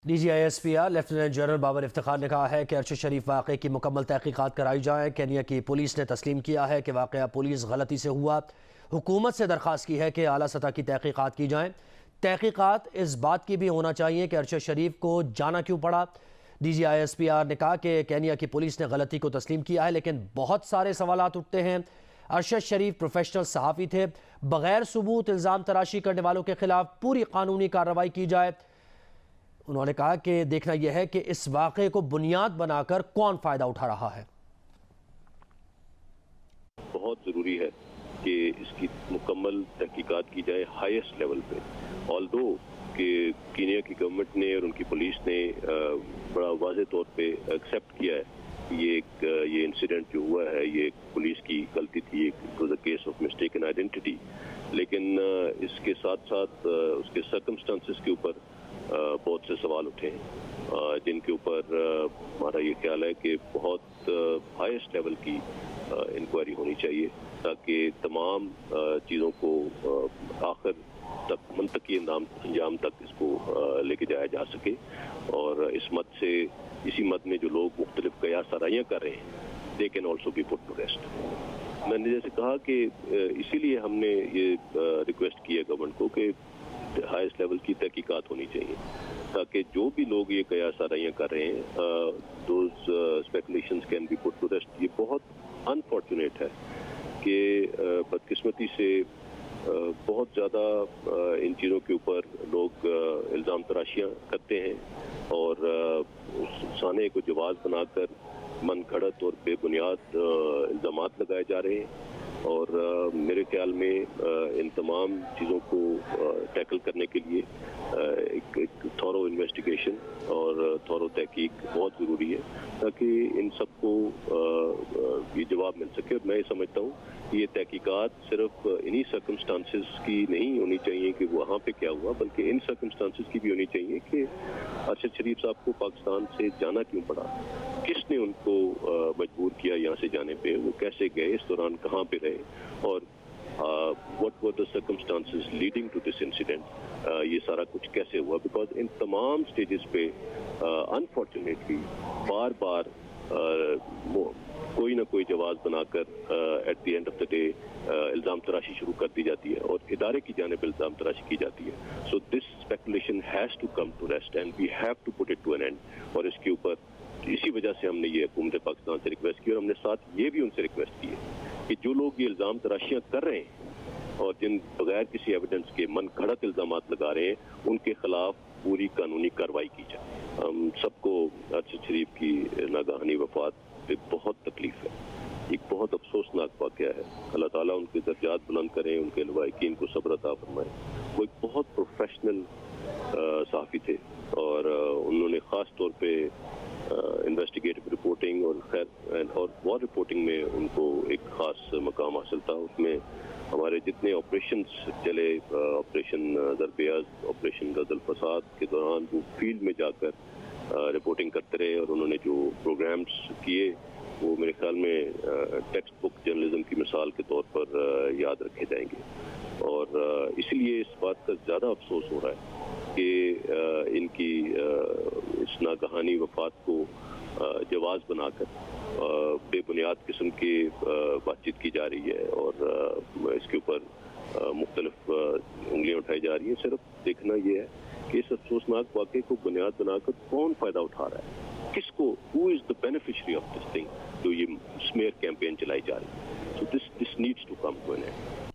D G I S P R lieutenant general Babar Iftikhar نے کہا ہے کہ ارشد شریف واقعے کی مکمل تحقیقات کرائی جائیں۔ کینیا کی پولیس نے تسلیم کیا ہے کہ واقعہ پولیس غلطی سے ہوا۔ حکومت سے درخواست کی ہے کہ اعلیٰ سطح کی تحقیقات کی جائیں۔ تحقیقات اس بات کی بھی ہونا چاہیے کہ ارشد شریف کو جانا کیوں پڑا۔ D G I S P R نے کہا کہ کینیا کی پولیس نے غلطی کو تسلیم کیا ہے، لیکن بہت سارے سوالات اٹھتے ہیں۔ ارشد شریف پروفیشنل صحافی تھے، بغیر ثبوت الزام تراشی کرنے والوں کے خلاف پوری قانونی کارروائی کی جائے۔ انہوں نے کہا کہ دیکھنا یہ ہے کہ اس واقعے کو بنیاد بنا کر کون فائدہ اٹھا رہا ہے۔ بہت ضروری ہے کہ اس کی مکمل تحقیقات کی جائے ہائیسٹ لیول پہ۔ آلدو کہ کینیا کی گورنمنٹ نے اور ان کی پولیس نے بڑا واضح طور پہ ایکسیپٹ کیا ہے کہ یہ انسیڈنٹ جو ہوا ہے یہ پولیس کی غلطی تھی، it was a case of mistaken identity, لیکن اس کے ساتھ ساتھ اس کے سرکمسٹانسز کے اوپر بہت سے سوال اٹھے ہیں جن کے اوپر ہمارا یہ خیال ہے کہ بہت ہائیسٹ لیول کی انکوائری ہونی چاہیے تاکہ تمام چیزوں کو آخر تک منطقی انجام تک اس کو لے کے جایا جا سکے، اور اسی مد میں جو لوگ مختلف قیاس آرائیاں کر رہے ہیں they can also be put to rest۔ میں نے جیسے کہا کہ اسی لیے ہم نے یہ ریکویسٹ کی ہے گورنمنٹ کو کہ ہائیسٹ لیول کی تحقیقات ہونی چاہیے تاکہ جو بھی لوگ یہ قیاس آرائیاں کر رہے ہیں those speculations can be put to rest. یہ بہت انفارچونیٹ ہے کہ بدقسمتی سے بہت زیادہ ان چیزوں کے اوپر لوگ الزام تراشیاں کرتے ہیں اور سانے کو جواز بنا کر من گھڑت اور بے بنیاد الزامات لگائے جا رہے ہیں، اور میرے خیال میں ان تمام چیزوں کو ٹیکل کرنے کے لیے ایک تھورو انویسٹیگیشن اور تھورو تحقیق بہت ضروری ہے تاکہ ان سب کو یہ جواب مل سکے۔ اور میں یہ سمجھتا ہوں کہ یہ تحقیقات صرف انہی سرکمسٹانسز کی نہیں ہونی چاہیے کہ وہاں پہ کیا ہوا، بلکہ ان سرکمسٹانسز کی بھی ہونی چاہیے کہ ارشد شریف صاحب کو پاکستان سے جانا کیوں پڑا، کس نے ان کو مجبور کیا یہاں سے جانے پہ، وہ کیسے گئے، اس دوران کہاں پہ رہے، اور what were the circumstances leading to this incident، یہ سارا کچھ کیسے ہوا، بیکاز ان تمام سٹیجز پہ انفارچونیٹلی بار بار کوئی نہ کوئی جواز بنا کر at the end of the day الزام تراشی شروع کر دی جاتی ہے اور ادارے کی جانب الزام تراشی کی جاتی ہے۔ So this speculation has to come to rest and we have to put it to an end, اور اس کے اوپر اسی وجہ سے ہم نے یہ حکومت پاکستان سے ریکویسٹ کی، اور ہم نے ساتھ یہ بھی ان سے ریکویسٹ کی ہے کہ جو لوگ یہ الزام تراشیاں کر رہے ہیں اور جن بغیر کسی ایویڈنس کے من گھڑت الزامات لگا رہے ہیں ان کے خلاف پوری قانونی کارروائی کی جائے۔ ہم سب کو ارشد شریف کی ناگہانی وفات پہ بہت تکلیف ہے، ایک بہت افسوسناک واقعہ ہے۔ اللہ تعالیٰ ان کے درجات بلند کریں، ان کے لواحقین کو صبر عطا فرمائے۔ وہ ایک بہت پروفیشنل صحافی تھے اور انہوں نے خاص طور پہ انویسٹیگیٹو رپورٹنگ اور وار رپورٹنگ میں ان کو ایک خاص مقام حاصل تھا۔ اس میں ہمارے جتنے آپریشنز چلے، آپریشن دربیاز، آپریشن غزل فساد کے دوران وہ فیلڈ میں جا کر رپورٹنگ کرتے رہے، اور انہوں نے جو پروگرامز کیے وہ میرے خیال میں ٹیکسٹ بک جرنلزم کی مثال کے طور پر یاد رکھے جائیں گے، اور اس لیے اس بات کا زیادہ افسوس ہو رہا ہے کہ ان کی اس ناگہانی وفات کو جواز بنا کر بے بنیاد قسم کی بات چیت کی جا رہی ہے، اور اس کے اوپر مختلف انگلیاں اٹھائی جا رہی ہیں۔ صرف دیکھنا یہ ہے کہ اس افسوسناک واقعے کو بنیاد بنا کر کون فائدہ اٹھا رہا ہے، کس کو، who is the beneficiary of this thing, جو یہ اسمیئر کیمپین چلائی جا رہی ہے۔ So this needs to come to an and.